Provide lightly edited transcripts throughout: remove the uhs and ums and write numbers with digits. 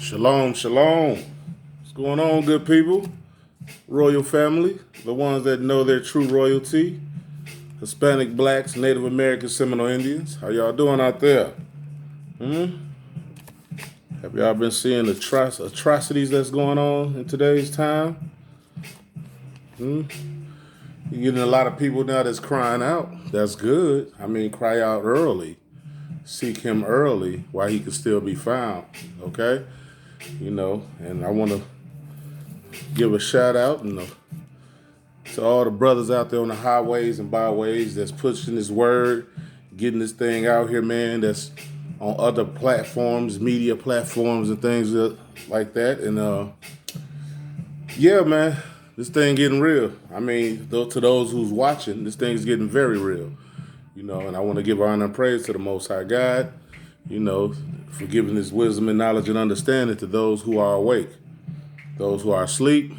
Shalom, shalom. What's going on, good people? Royal family, the ones that know their true royalty. Hispanic, blacks, Native Americans, Seminole Indians. How y'all doing out there? Have y'all been seeing the atrocities that's going on in today's time? You're getting a lot of people now that's crying out. That's good. I mean, cry out early. Seek him early while he can still be found. Okay? And I want to give a shout out to all the brothers out there on the highways and byways that's pushing this word, getting this thing out here, man, that's on other platforms, media platforms and things like that. And yeah, man, this thing getting real. I mean, to those who's watching, this thing's getting very real. And I want to give honor and praise to the Most High God, for giving his wisdom and knowledge and understanding to those who are awake. Those who are asleep,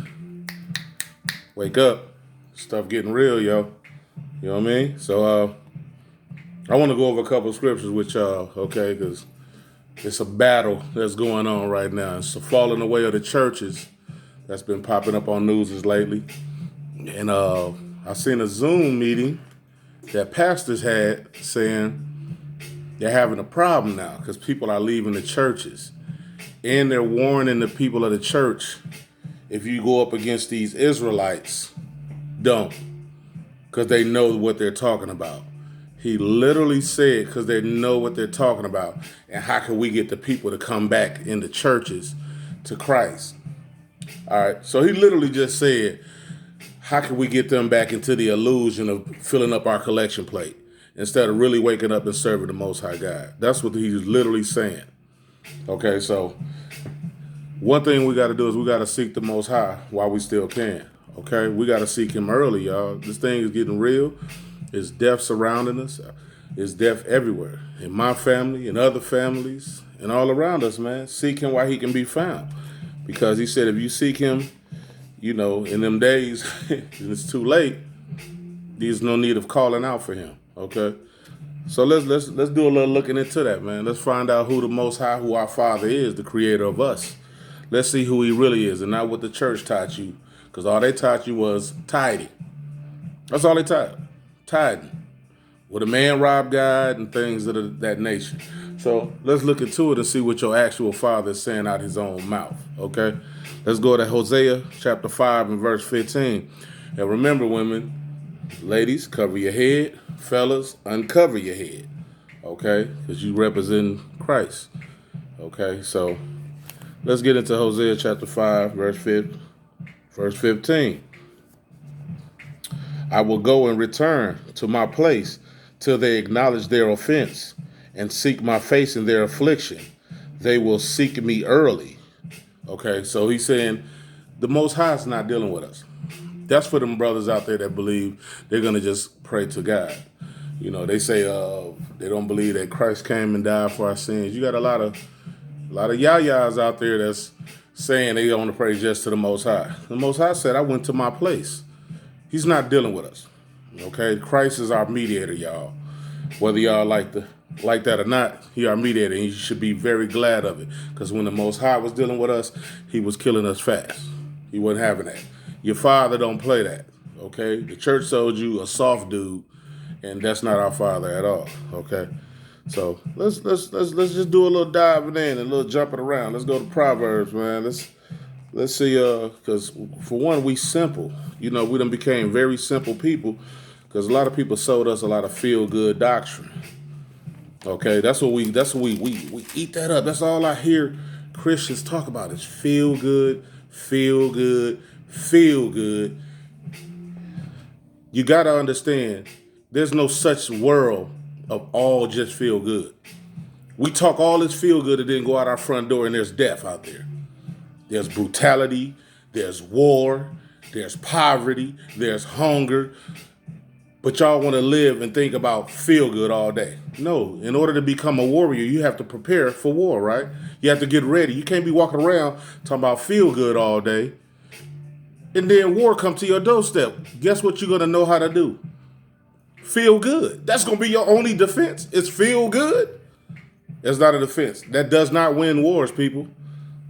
wake up. Stuff getting real, yo. You know what I mean? So I want to go over a couple of scriptures with y'all, okay? Because it's a battle that's going on right now. It's the falling away of the churches that's been popping up on news lately. And I seen a Zoom meeting that pastors had saying they're having a problem now because people are leaving the churches. And they're warning the people of the church, if you go up against these Israelites, don't. Because they know what they're talking about. He literally said, because they know what they're talking about. And how can we get the people to come back in the churches to Christ? All right. So he literally just said, how can we get them back into the illusion of filling up our collection plate instead of really waking up and serving the Most High God? That's what he's literally saying. Okay, so one thing we got to do is we got to seek the Most High while we still can. Okay, we got to seek him early, y'all. This thing is getting real. It's death surrounding us. It's death everywhere. In my family, in other families, and all around us, man. Seek him while he can be found. Because he said if you seek him, in them days, it's too late. There's no need of calling out for him. Okay? So let's do a little looking into that, man. Let's find out who the Most High, who our Father is, the creator of us. Let's see who he really is and not what the church taught you. Because all they taught you was tithing. That's all they taught. Tithing. Would a man rob God and things of that nature. So let's look into it and see what your actual Father is saying out his own mouth. Okay? Let's go to Hosea chapter 5 and verse 15. And remember, women, ladies, cover your head. Fellas, uncover your head, okay? Because you represent Christ, okay? So let's get into Hosea chapter 5, verse 15. I will go and return to my place till they acknowledge their offense and seek my face in their affliction. They will seek me early, okay? So he's saying the Most High is not dealing with us. That's for them brothers out there that believe they're going to just pray to God. They say they don't believe that Christ came and died for our sins. You got a lot of yayas out there that's saying they want to pray just to the Most High. The Most High said, I went to my place. He's not dealing with us. Okay? Christ is our mediator, y'all. Whether y'all like that or not, he our mediator, and you should be very glad of it. Because when the Most High was dealing with us, he was killing us fast. He wasn't having that. Your Father don't play that. Okay? The church sold you a soft dude. And that's not our Father at all, okay? So let's just do a little diving in and a little jumping around. Let's go to Proverbs, man. Let's see, because for one, we simple. We done became very simple people because a lot of people sold us a lot of feel-good doctrine. Okay, that's what we eat that up. That's all I hear Christians talk about is feel good, feel good, feel good. You got to understand, there's no such world of all just feel good. We talk all this feel good and then go out our front door and there's death out there. There's brutality, there's war, there's poverty, there's hunger. But y'all want to live and think about feel good all day. No, in order to become a warrior, you have to prepare for war, right? You have to get ready. You can't be walking around talking about feel good all day. And then war come to your doorstep. Guess what you're going to know how to do? Feel good. That's going to be your only defense. It's feel good. It's not a defense. That does not win wars, people.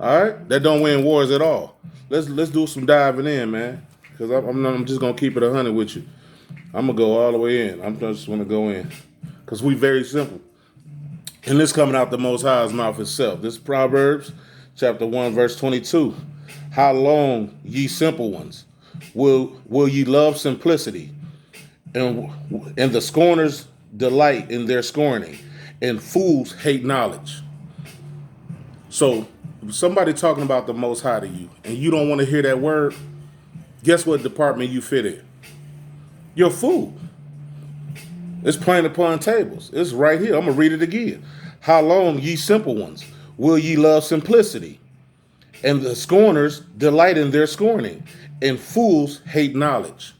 All right, that don't win wars at all. Let's do some diving in, man. Because I'm just gonna keep it 100 with you. I'm gonna go all the way in. I'm just gonna go in because we very simple. And this coming out the Most High's mouth itself. This is Proverbs chapter 1, verse 22. How long, ye simple ones, will ye love simplicity, and the scorners delight in their scorning, and fools hate knowledge. So if somebody talking about the Most High to you, and you don't want to hear that word, guess what department you fit in? You're a fool. It's plain upon tables. It's right here. I'm going to read it again. How long, ye simple ones, will ye love simplicity, and the scorners delight in their scorning, and fools hate knowledge.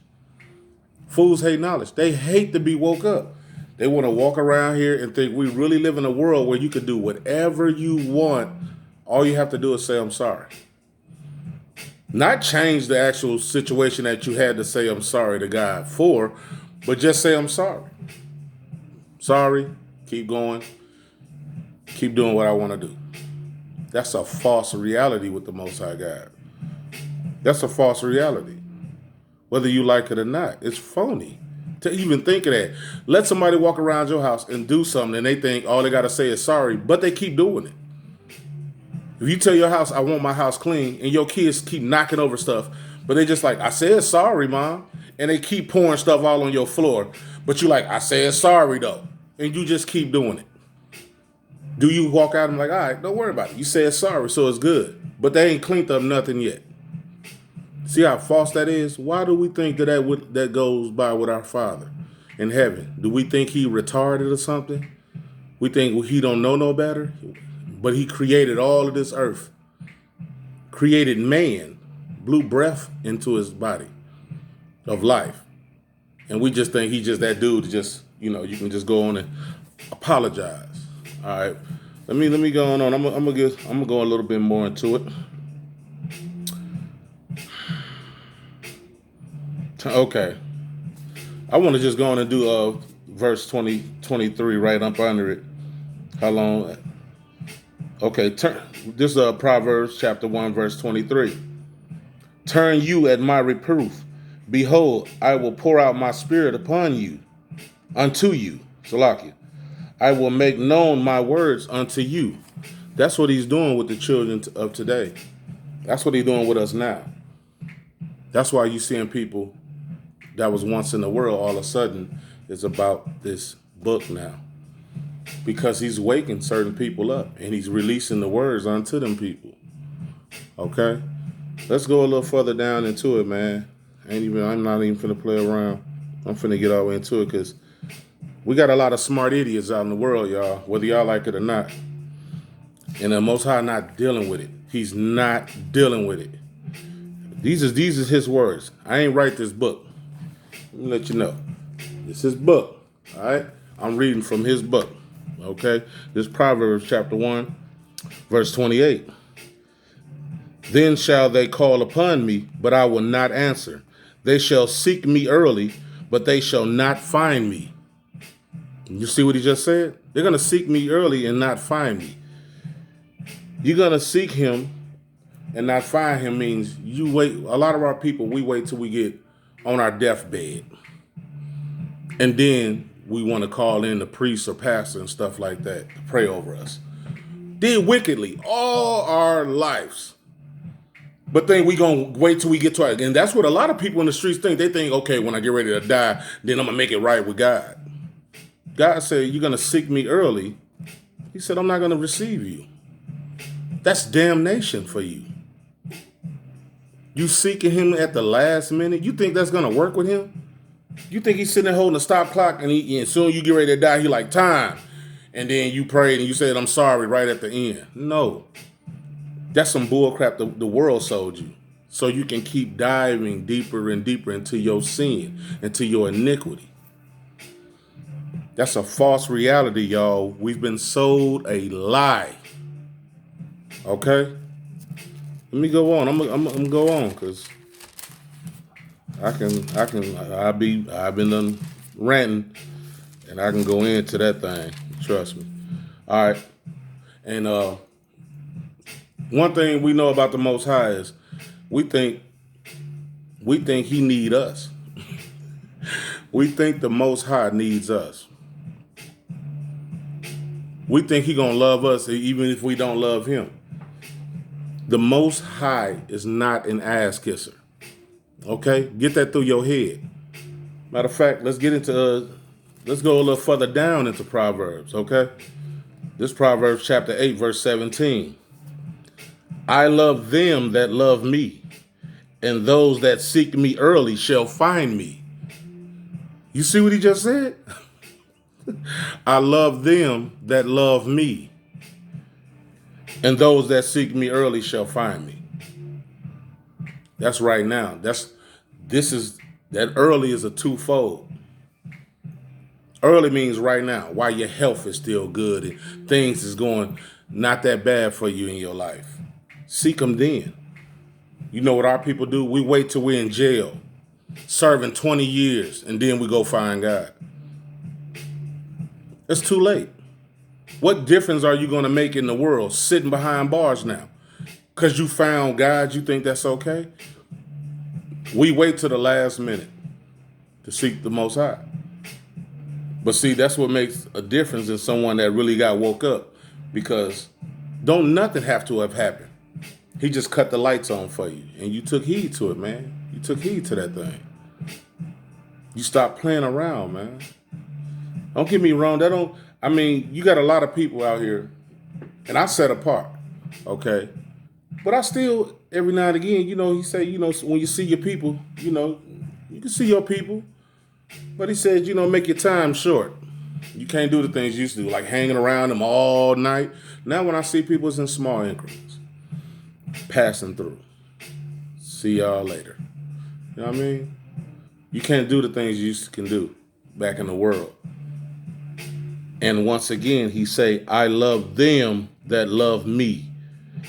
Fools hate knowledge. They hate to be woke up. They want to walk around here and think we really live in a world where you can do whatever you want. All you have to do is say, I'm sorry. Not change the actual situation that you had to say, I'm sorry to God for, but just say, I'm sorry. Sorry. Keep going. Keep doing what I want to do. That's a false reality with the Most High God. That's a false reality. Whether you like it or not, it's phony to even think of that. Let somebody walk around your house and do something and they think all they got to say is sorry, but they keep doing it. If you tell your house, I want my house clean, and your kids keep knocking over stuff, but they just like, I said sorry, Mom, and they keep pouring stuff all on your floor, but you like, I said sorry, though, and you just keep doing it. Do you walk out and be like, all right, don't worry about it. You said sorry, so it's good, but they ain't cleaned up nothing yet. See how false that is? Why do we think that goes by with our Father in heaven? Do we think he retarded or something? We think he don't know no better? But he created all of this earth, created man, blew breath into his body of life. And we just think he's just that dude to just, you can just go on and apologize. All right. Let me go on. I'm gonna go a little bit more into it. Okay. I want to just go on and do verse 23 right up under it. How long? Okay, this is Proverbs chapter 1, verse 23. Turn you at my reproof. Behold, I will pour out my spirit upon you, unto you, Salakia. I will make known my words unto you. That's what he's doing with the children of today. That's what he's doing with us now. That's why you seeing people that was once in the world all of a sudden is about this book now. Because he's waking certain people up and he's releasing the words unto them people. Okay? Let's go a little further down into it, man. I'm not even finna play around. I'm finna get all the way into it because we got a lot of smart idiots out in the world, y'all, whether y'all like it or not. And the Most High not dealing with it. He's not dealing with it. These is his words. I ain't write this book. Let me let you know. It's his book. All right? I'm reading from his book. Okay? This Proverbs chapter 1, verse 28. Then shall they call upon me, but I will not answer. They shall seek me early, but they shall not find me. You see what he just said? They're going to seek me early and not find me. You're going to seek him and not find him means you wait. A lot of our people, we wait till we get on our deathbed. And then we want to call in the priest or pastor and stuff like that to pray over us. Did wickedly all our lives. But then we going to wait till we get to it. And that's what a lot of people in the streets think. They think, okay, when I get ready to die, then I'm going to make it right with God. God said, you're going to seek me early. He said, I'm not going to receive you. That's damnation for you. You seeking him at the last minute? You think that's going to work with him? You think he's sitting there holding a stop clock and soon you get ready to die, he like, time. And then you prayed and you said, I'm sorry, right at the end. No. That's some bull crap the world sold you. So you can keep diving deeper and deeper into your sin, into your iniquity. That's a false reality, y'all. We've been sold a lie. Okay? Let me go on. I'm gonna go on because I've been done ranting and I can go into that thing. Trust me. All right. And One thing we know about the Most High is we think he need us. We think the Most High needs us. We think he gonna love us even if we don't love him. The Most High is not an ass kisser. Okay? Get that through your head. Matter of fact, let's go a little further down into Proverbs, okay? This Proverbs chapter 8, verse 17. I love them that love me, and those that seek me early shall find me. You see what he just said? I love them that love me, and those that seek me early shall find me. That's right now. That early is a twofold. Early means right now, while your health is still good and things is going not that bad for you in your life. Seek them then. You know what our people do? We wait till we're in jail, serving 20 years, and then we go find God. It's too late. What difference are you going to make in the world sitting behind bars now? Because you found God, you think that's okay? We wait till the last minute to seek the Most High. But see, that's what makes a difference in someone that really got woke up, because don't nothing have to have happened. He just cut the lights on for you, and you took heed to it, man. You took heed to that thing. You stopped playing around, man. Don't get me wrong. You got a lot of people out here, and I set apart, okay? But I still, every now and again, he say, when you see your people, you can see your people. But he says, make your time short. You can't do the things you used to do, like hanging around them all night. Now when I see people, it's in small increments. Passing through. See y'all later. You know what I mean? You can't do the things you used to can do back in the world. And once again, he say, I love them that love me,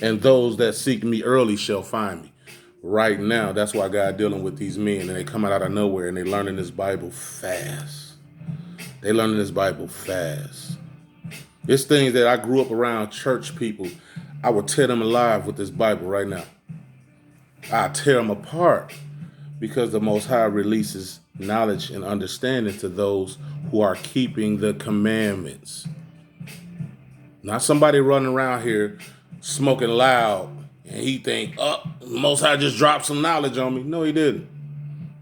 and those that seek me early shall find me. Right now, that's why God dealing with these men, and they coming out of nowhere, and they learning this Bible fast. It's things that I grew up around church people. I would tear them alive with this Bible right now. I tear them apart, because the Most High releases knowledge and understanding to those who are keeping the commandments. Not somebody running around here smoking loud and he think, Most High just dropped some knowledge on me. No, he didn't.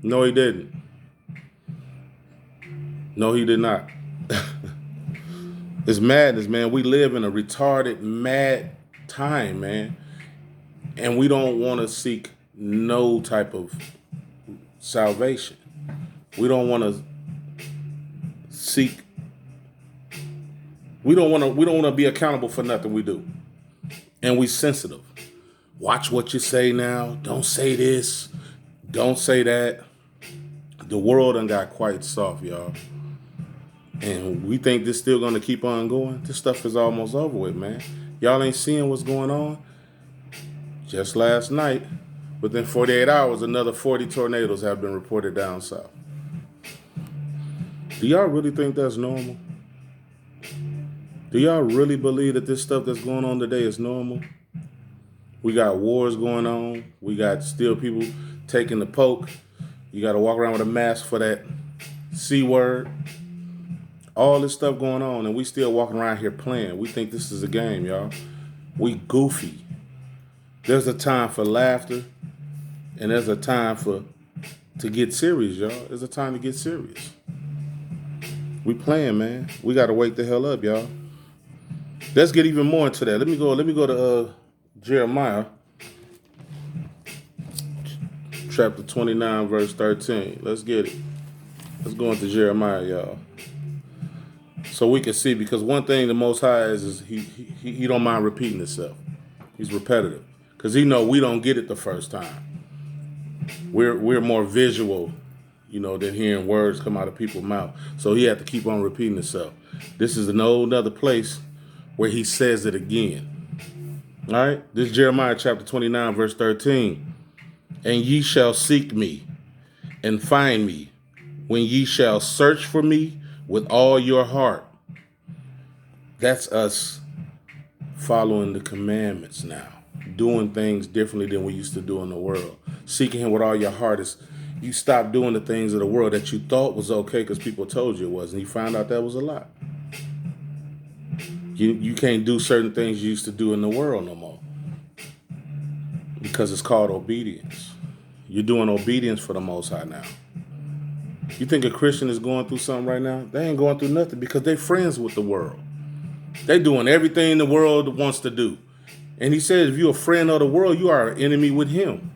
No, he did not. It's madness, man. We live in a retarded, mad time, man. And we don't want to seek no type of salvation. We don't want to seek. We don't want to be accountable for nothing we do. And we sensitive. Watch what you say now. Don't say this. Don't say that. The world done got quite soft, y'all. And we think this still going to keep on going. This stuff is almost over with, man. Y'all ain't seeing what's going on. Just last night, within 48 hours, another 40 tornadoes have been reported down south. Do y'all really think that's normal? Do y'all really believe that this stuff that's going on today is normal? We got wars going on. We got still people taking the poke. You got to walk around with a mask for that C word. All this stuff going on, and we still walking around here playing. We think this is a game, y'all. We goofy. There's a time for laughter, and there's a time to get serious, y'all. There's a time to get serious. We playing, man. We got to wake the hell up, y'all. Let's get even more into that. Let me go to Jeremiah chapter 29, verse 13. Let's get it. Let's go into Jeremiah, y'all. So we can see, because one thing the Most High is he don't mind repeating himself. He's repetitive, because he know we don't get it the first time. We're more visual, than hearing words come out of people's mouth. So he had to keep on repeating himself. This is another place where he says it again. All right, this is Jeremiah chapter 29, verse 13. And ye shall seek me and find me when ye shall search for me with all your heart. That's us following the commandments now. doing things differently than we used to do in the world. Seeking him with all your heart is you stop doing the things of the world that you thought was okay because people told you it was, and you found out that was a lie. You can't do certain things you used to do in the world no more because it's called obedience. You're doing obedience for the Most High now. You think a Christian is going through something right now? They ain't going through nothing because they're friends with the world. They're doing everything the world wants to do. And he says, if you're a friend of the world, you are an enemy with him.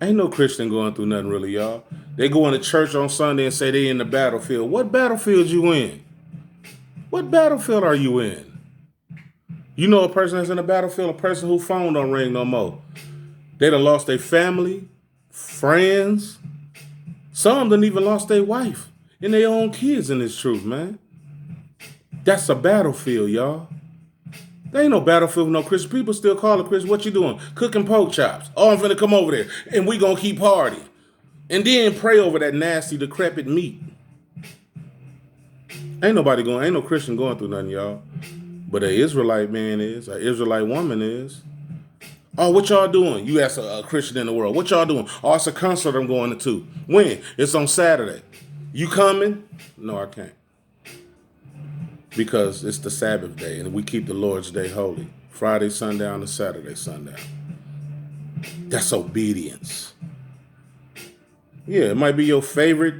Ain't no Christian going through nothing really, y'all. They go into church on Sunday and say they in the battlefield. What battlefield you in? What battlefield are you in? You know a person that's in the battlefield, a person whose phone don't ring no more. They done lost their family, friends. Some done even lost their wife and their own kids in this truth, man. That's a battlefield, y'all. There ain't no battlefield with no Christian. People still call it Christian. What you doing? Cooking pork chops. Oh, I'm finna come over there and we gonna keep partying. And then pray over that nasty, decrepit meat. Ain't no Christian going through nothing, y'all. But an Israelite man is, an Israelite woman is. Oh, what y'all doing? You ask a Christian in the world. What y'all doing? Oh, it's a concert I'm going to. When? It's on Saturday. You coming? No, I can't. Because it's the Sabbath day and we keep the Lord's day holy. Friday sundown to Saturday sundown. That's obedience. Yeah, it might be your favorite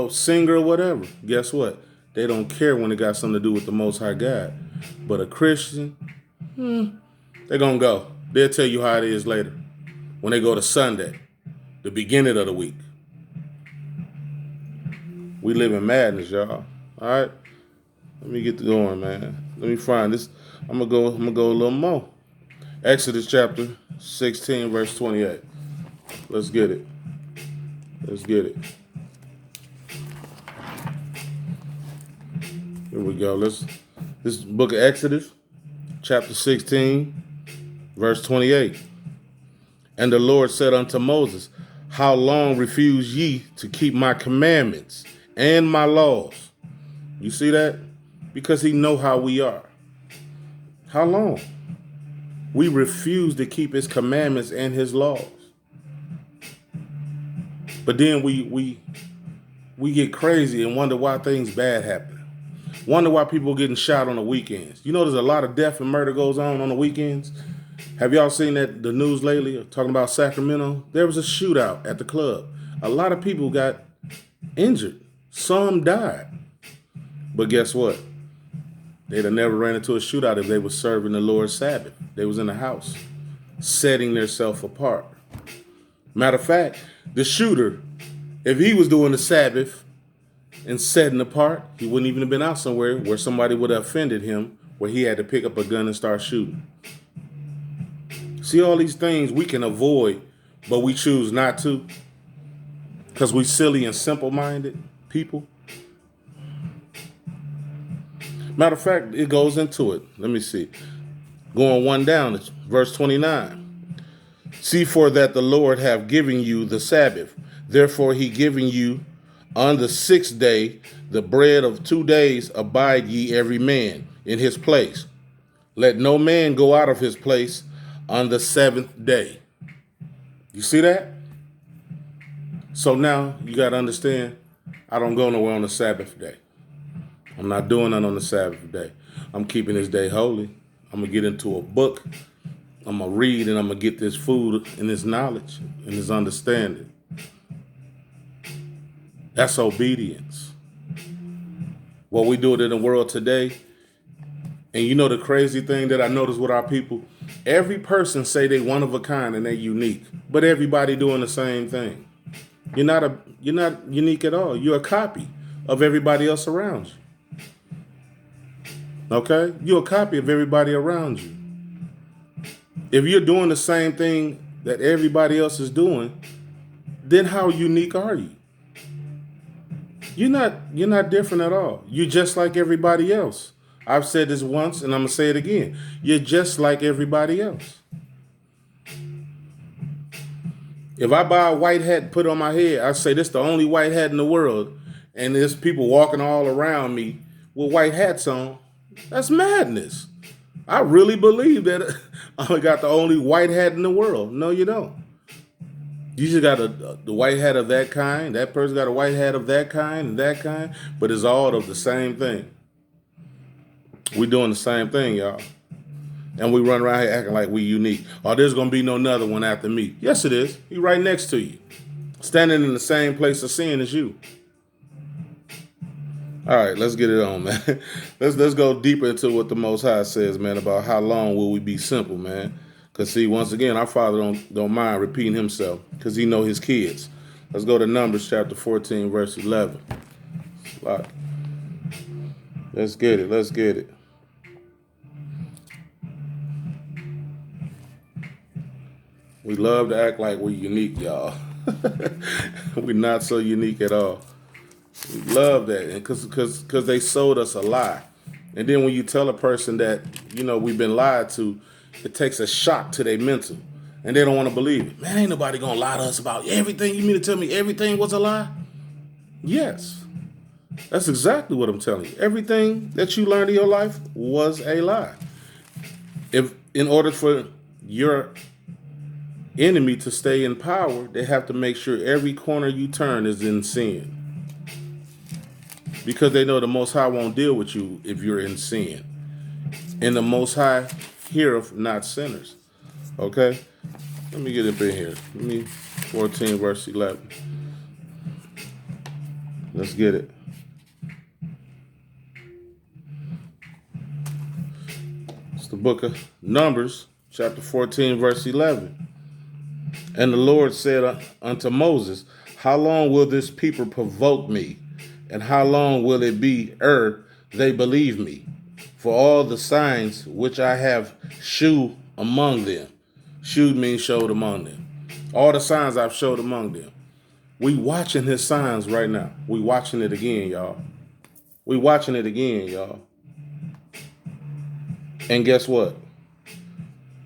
singer or whatever. Guess what? They don't care when it got something to do with the Most High God. But a Christian, they're going to go. They'll tell you how it is later. When they go to Sunday, the beginning of the week. We live in madness, y'all. All right? Let me get to going, man. Let me find this. I'm gonna go a little more. Exodus chapter 16, verse 28. Let's get it. Here we go. This book of Exodus, chapter 16, verse 28. And the Lord said unto Moses, how long refuse ye to keep my commandments and my laws? You see that? Because he know how we are. How long? We refuse to keep his commandments and his laws. But then we get crazy and wonder why things bad happen. Wonder why people getting shot on the weekends. You know there's a lot of death and murder goes on the weekends. Have y'all seen that the news lately talking about Sacramento? There was a shootout at the club. A lot of people got injured. Some died. But guess what? They'd have never ran into a shootout if they were serving the Lord's Sabbath. They was in the house, setting themselves apart. Matter of fact, the shooter, if he was doing the Sabbath and setting apart, he wouldn't even have been out somewhere where somebody would have offended him, where he had to pick up a gun and start shooting. See all these things we can avoid, but we choose not to because we silly and simple-minded people. Matter of fact, it goes into it. Let me see. Going one down, it's verse 29. See for that the Lord have given you the Sabbath. Therefore he giving you on the 6th day the bread of 2 days abide ye every man in his place. Let no man go out of his place on the 7th day. You see that? So now you got to understand, I don't go nowhere on the Sabbath day. I'm not doing that on the Sabbath day. I'm keeping this day holy. I'm going to get into a book. I'm going to read and I'm going to get this food and this knowledge and this understanding. That's obedience. What we do it in the world today. And you know the crazy thing that I notice with our people, every person say they one of a kind and they unique, but everybody doing the same thing. You're not unique at all. You're a copy of everybody else around you. Okay? You're a copy of everybody around you. If you're doing the same thing that everybody else is doing, then how unique are you? You're not different at all. You're just like everybody else. I've said this once and I'm going to say it again. You're just like everybody else. If I buy a white hat and put it on my head, I say this is the only white hat in the world, and there's people walking all around me with white hats on. That's madness. I really believe that I got the only white hat in the world. No, you don't. You just got the white hat of that kind. That person got a white hat of that kind and that kind. But it's all of the same thing. We doing the same thing, y'all. And we run around here acting like we unique. Oh, there's going to be no another one after me. Yes, it is. He's right next to you. Standing in the same place of sin as you. All right, let's get it on, man. Let's go deeper into what the Most High says, man, about how long will we be simple, man. Because, see, once again, our Father don't mind repeating himself because he know his kids. Let's go to Numbers chapter 14, verse 11. Let's get it. Let's get it. We love to act like we're unique, y'all. We're not so unique at all. We love that, and because they sold us a lie. And then when you tell a person that, we've been lied to, it takes a shock to their mental. And they don't want to believe it. Man, ain't nobody going to lie to us about everything. You mean to tell me everything was a lie? Yes. That's exactly what I'm telling you. Everything that you learned in your life was a lie. If in order for your enemy to stay in power, they have to make sure every corner you turn is in sin. Because they know the Most High won't deal with you if you're in sin. And the Most High heareth not sinners. Okay? Let me get up in here. 14 verse 11. Let's get it. It's the book of Numbers, chapter 14, verse 11. And the Lord said unto Moses, how long will this people provoke me? And how long will it be ere they believe me? For all the signs which I have shewed among them. Shewed means showed among them. All the signs I've showed among them. We watching his signs right now. We watching it again, y'all. We watching it again, y'all. And guess what?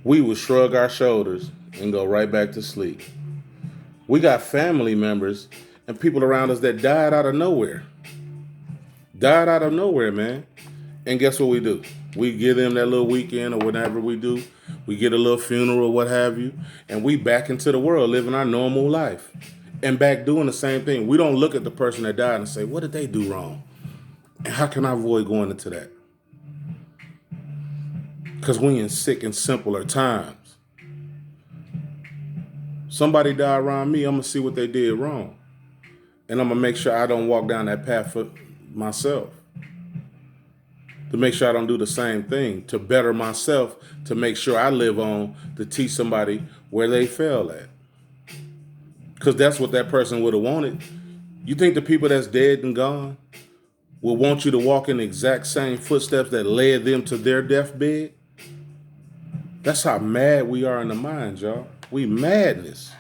We will shrug our shoulders and go right back to sleep. We got family members and people around us that died out of nowhere. Died out of nowhere, man. And guess what we do? We give them that little weekend or whatever we do. We get a little funeral or what have you. And we back into the world living our normal life. And back doing the same thing. We don't look at the person that died and say, what did they do wrong? And how can I avoid going into that? Because we in sick and simpler times. Somebody died around me, I'm going to see what they did wrong. And I'm going to make sure I don't walk down that path for myself. To make sure I don't do the same thing. To better myself. To make sure I live on. To teach somebody where they fell at. Because that's what that person would have wanted. You think the people that's dead and gone will want you to walk in the exact same footsteps that led them to their deathbed? That's how mad we are in the mind, y'all. We madness.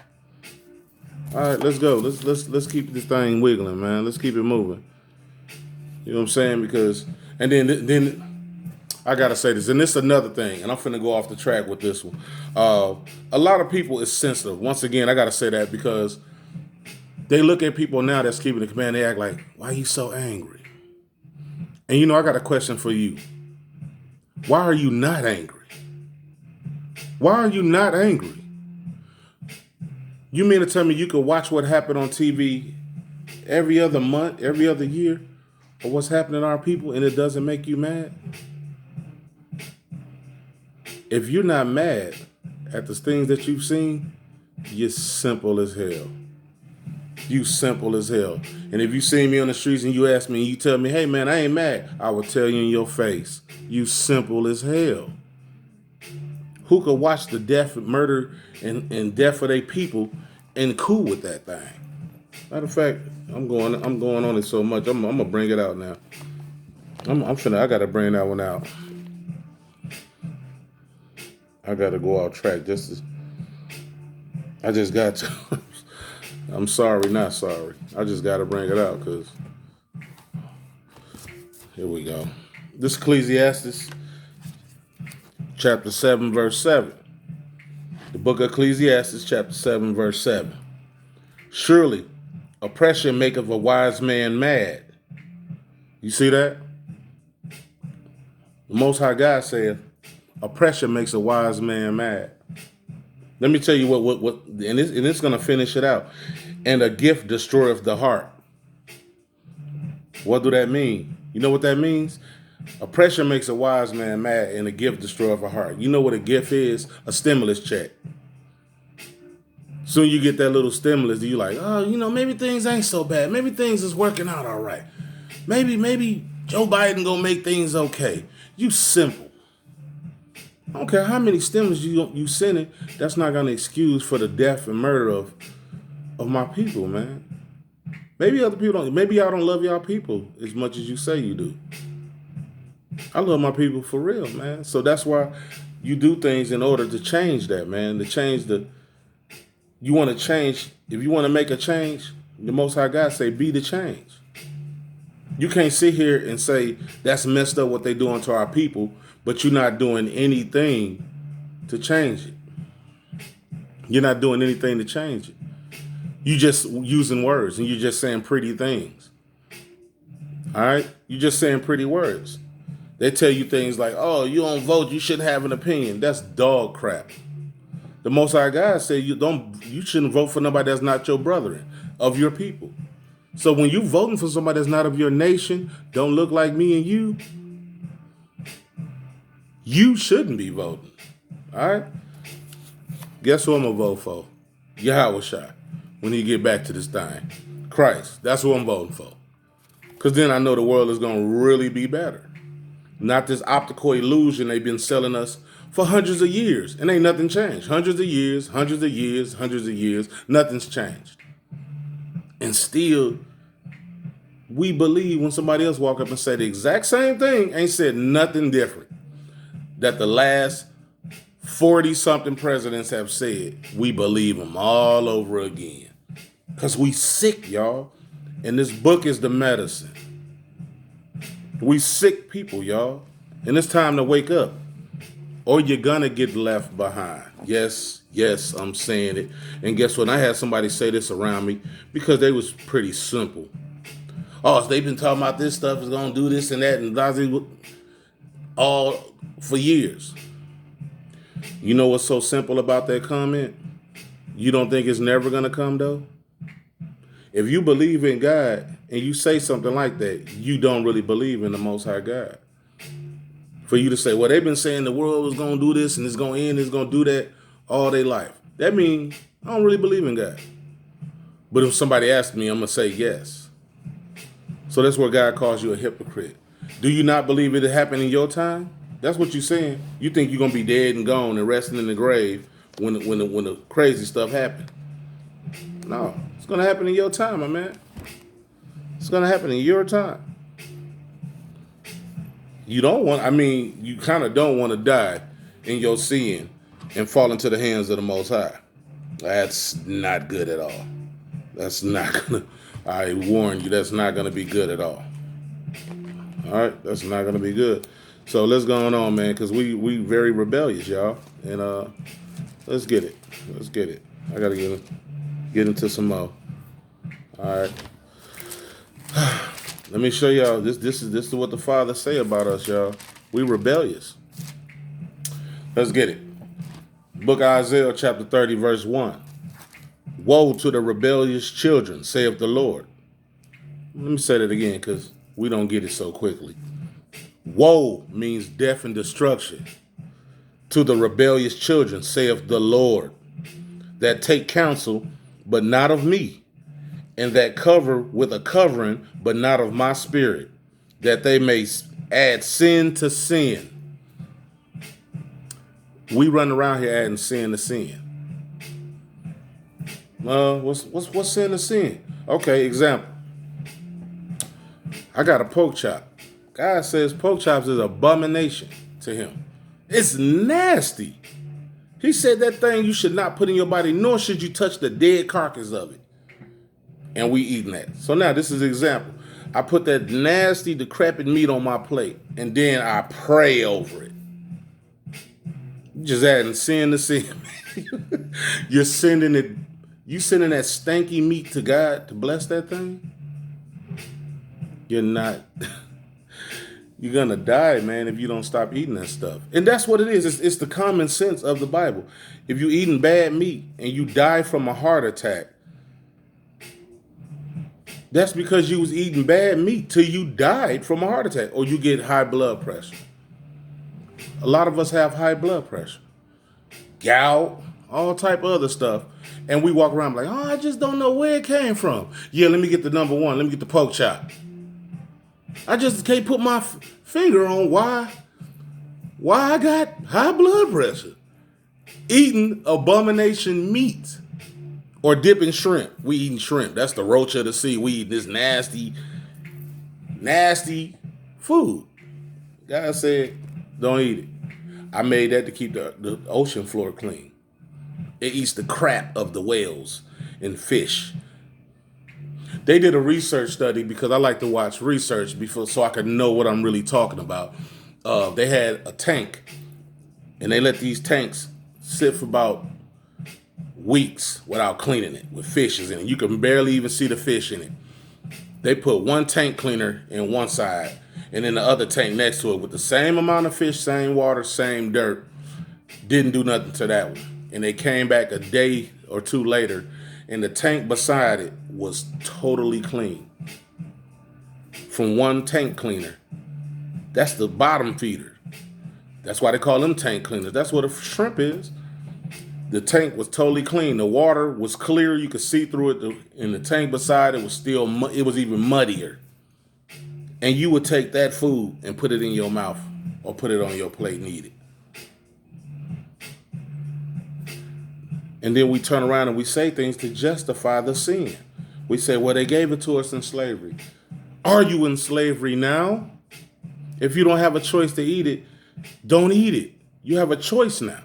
All right, let's go. Let's keep this thing wiggling, man. Let's keep it moving. You know what I'm saying? Because, and then I gotta say this, and this is another thing, and I'm finna go off the track with this one. A lot of people is sensitive. Once again, I gotta say that because they look at people now that's keeping the command. They act like, why are you so angry? And I got a question for you. Why are you not angry? Why are you not angry? You mean to tell me you could watch what happened on TV every other month, every other year, or what's happening to our people, and it doesn't make you mad? If you're not mad at the things that you've seen, you're simple as hell. You simple as hell. And if you see me on the streets and you ask me and you tell me, hey man, I ain't mad, I will tell you in your face, you simple as hell. Who could watch the death, murder, and death of their people and cool with that thing? Matter of fact, I'm going on it so much. I'm gonna bring it out now. I gotta bring that one out. I gotta go off track I just got to. I'm sorry, not sorry. I just gotta bring it out because here we go. This Ecclesiastes chapter 7, verse 7. The book of Ecclesiastes, chapter 7, verse 7. Surely, oppression maketh a wise man mad. You see that? The Most High God saith, Oppression makes a wise man mad. Let me tell you what, and it's going to finish it out. And a gift destroyeth the heart. What do that mean? You know what that means? Oppression makes a wise man mad, and a gift destroyeth a heart. You know what a gift is? A stimulus check. Soon you get that little stimulus, you're like, oh, maybe things ain't so bad. Maybe things is working out all right. Maybe Joe Biden gonna make things okay. You simple. I don't care how many stimulus you sending, that's not gonna excuse for the death and murder of my people, man. Maybe other people don't. Maybe y'all don't love y'all people as much as you say you do. I love my people for real, man. So that's why you do things in order to change that, man. To change you want to change. If you want to make a change, the Most High God say, be the change. You can't sit here and say that's messed up what they doing to our people, but you're not doing anything to change it. You're not doing anything to change it. You just using words and you're just saying pretty things. All right? You're just saying pretty words. They tell you things like, oh, you don't vote, you shouldn't have an opinion. That's dog crap. The Most High God said you shouldn't vote for nobody that's not your brethren, of your people. So when you voting for somebody that's not of your nation, don't look like me and you shouldn't be voting. All right? Guess who I'm going to vote for? Yahweh Shai. When he get back to this thing. Christ. That's who I'm voting for. Because then I know the world is going to really be better. Not this optical illusion they've been selling us for hundreds of years. And ain't nothing changed. Hundreds of years, nothing's changed. And still, we believe when somebody else walk up and say the exact same thing, ain't said nothing different, that the last 40-something presidents have said, we believe them all over again. Because we sick, y'all. And this book is the medicine. We sick people, y'all. And it's time to wake up. Or you're going to get left behind. Yes, I'm saying it. And guess what? I had somebody say this around me because they was pretty simple. Oh, so they've been talking about this stuff is going to do this and that and all for years. You know what's so simple about that comment? You don't think it's never going to come, though? If you believe in God and you say something like that, you don't really believe in the Most High God. For you to say, well, they've been saying the world was going to do this and it's going to end, it's going to do that all their life. That means I don't really believe in God. But if somebody asks me, I'm going to say yes. So that's where God calls you a hypocrite. Do you not believe it happened in your time? That's what you're saying. You think you're going to be dead and gone and resting in the grave when the crazy stuff happened. No, it's going to happen in your time, my man. It's going to happen in your time. You kind of don't want to die in your sin and fall into the hands of the Most High. That's not good at all. That's not going to, I warn you, that's not going to be good at all. All right, that's not going to be good. So let's go on, man, because we very rebellious, y'all. And let's get it. I got to get into some more. All right. Let me show y'all. This is what the Father say about us, y'all. We rebellious. Let's get it. Book of Isaiah, chapter 30, verse 1. Woe to the rebellious children, saith the Lord. Let me say that again, because we don't get it so quickly. Woe means death and destruction. To the rebellious children, saith the Lord, that take counsel, but not of me, and that cover with a covering, but not of my spirit, that they may add sin to sin. We run around here adding sin to sin. What's sin to sin? Okay, example. I got a pork chop. God says pork chops is an abomination to him. It's nasty. He said that thing you should not put in your body, nor should you touch the dead carcass of it. And we eating that. So now this is an example. I put that nasty, decrepit meat on my plate, and then I pray over it. You just adding sin to sin. You sending that stanky meat to God to bless that thing? You're not You're gonna die, man, if you don't stop eating that stuff. And that's what it is. It's the common sense of the Bible. If you're eating bad meat and you die from a heart attack, that's because you was eating bad meat till you died from a heart attack, or you get high blood pressure. A lot of us have high blood pressure, gout, all type of other stuff. And we walk around like, oh, I just don't know where it came from. Yeah, let me get the number one. Let me get the pork chop. I just can't put my finger on why I got high blood pressure. Eating abomination meat or dipping shrimp. We eating shrimp. That's the roach of the sea. We eating this nasty, nasty food. God said, don't eat it. I made that to keep the ocean floor clean. It eats the crap of the whales and fish. They did a research study because I like to watch research before so I can know what I'm really talking about. They had a tank, and they let these tanks sit for about weeks without cleaning it with fishes in it. You can barely even see the fish in it. They put one tank cleaner in one side and then the other tank next to it with the same amount of fish, same water, same dirt. Didn't do nothing to that one. And they came back a day or two later, and the tank beside it was totally clean. From one tank cleaner. That's the bottom feeder. That's why they call them tank cleaners. That's what a shrimp is. The tank was totally clean. The water was clear. You could see through it. And the tank beside it was still, it was even muddier. And you would take that food and put it in your mouth or put it on your plate and eat it. And then we turn around and we say things to justify the sin. We say, well, they gave it to us in slavery. Are you in slavery now? If you don't have a choice to eat it, don't eat it. You have a choice now.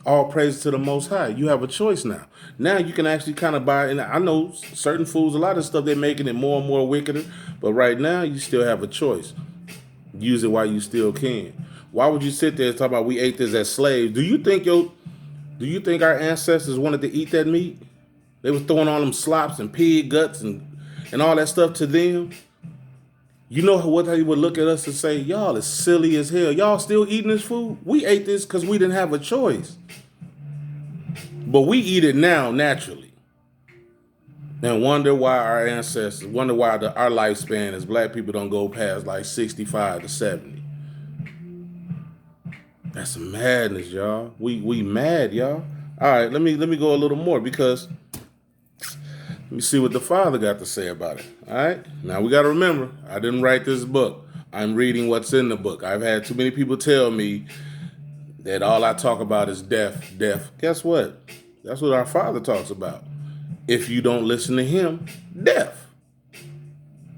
All praise to the Most High. You have a choice now. Now you can actually kind of buy, and I know certain foods, a lot of stuff, they're making it more and more wickeder. But right now, you still have a choice. Use it while you still can. Why would you sit there and talk about we ate this as slaves? Do you think our ancestors wanted to eat that meat? They were throwing all them slops and pig guts and all that stuff to them. You know what they would look at us and say, y'all is silly as hell. Y'all still eating this food? We ate this because we didn't have a choice. But we eat it now naturally. And wonder why our ancestors, wonder why our lifespan as black people don't go past like 65 to 70. That's some madness, y'all. We mad, y'all. All right, let me go a little more because let me see what the Father got to say about it. All right? Now, we got to remember, I didn't write this book. I'm reading what's in the book. I've had too many people tell me that all I talk about is death. Guess what? That's what our Father talks about. If you don't listen to him, death.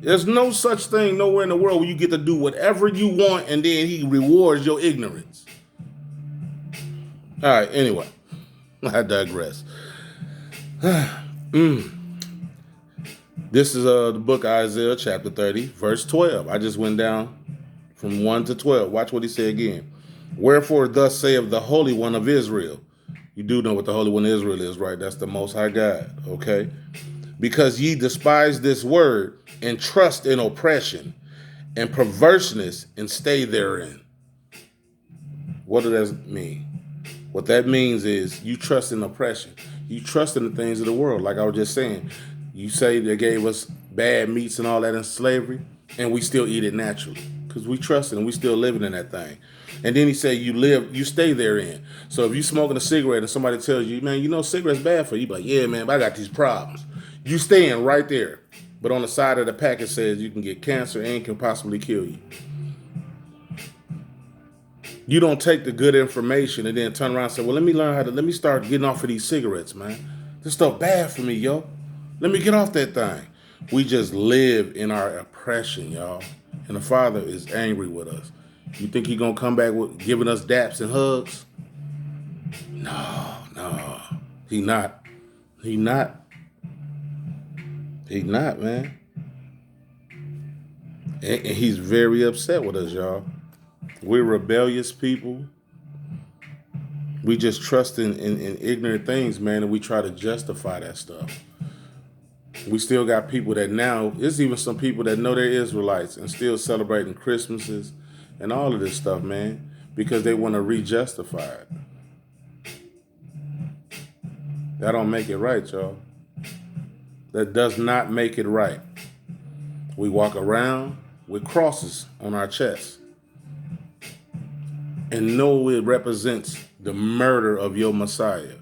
There's no such thing nowhere in the world where you get to do whatever you want and then he rewards your ignorance. All right, anyway, I digress. This is the book of Isaiah chapter 30, verse 12. I just went down from 1 to 12. Watch what he said again. Wherefore thus saith the Holy One of Israel. You do know what the Holy One of Israel is, right? That's the Most High God, okay? Because ye despise this word and trust in oppression and perverseness and stay therein. What does that mean? What that means is you trust in oppression. You trust in the things of the world. Like I was just saying, you say they gave us bad meats and all that in slavery, and we still eat it naturally because we trust it and we still living in that thing. And then he said you stay therein. So if you smoking a cigarette and somebody tells you, man, you know cigarette's bad for you, be like, yeah, man, but I got these problems. You staying right there. But on the side of the pack it says you can get cancer and can possibly kill you. You don't take the good information and then turn around and say, well, let me start getting off of these cigarettes, man. This stuff bad for me, yo. Let me get off that thing. We just live in our oppression, y'all. And the Father is angry with us. You think He's going to come back with giving us daps and hugs? No. He not, man. And He's very upset with us, y'all. We're rebellious people. We just trust in ignorant things, man, and we try to justify that stuff. We still got people that now, there's even some people that know they're Israelites and still celebrating Christmases and all of this stuff, man, because they want to re-justify it. That don't make it right, y'all. That does not make it right. We walk around with crosses on our chests and know it represents the murder of your Messiah.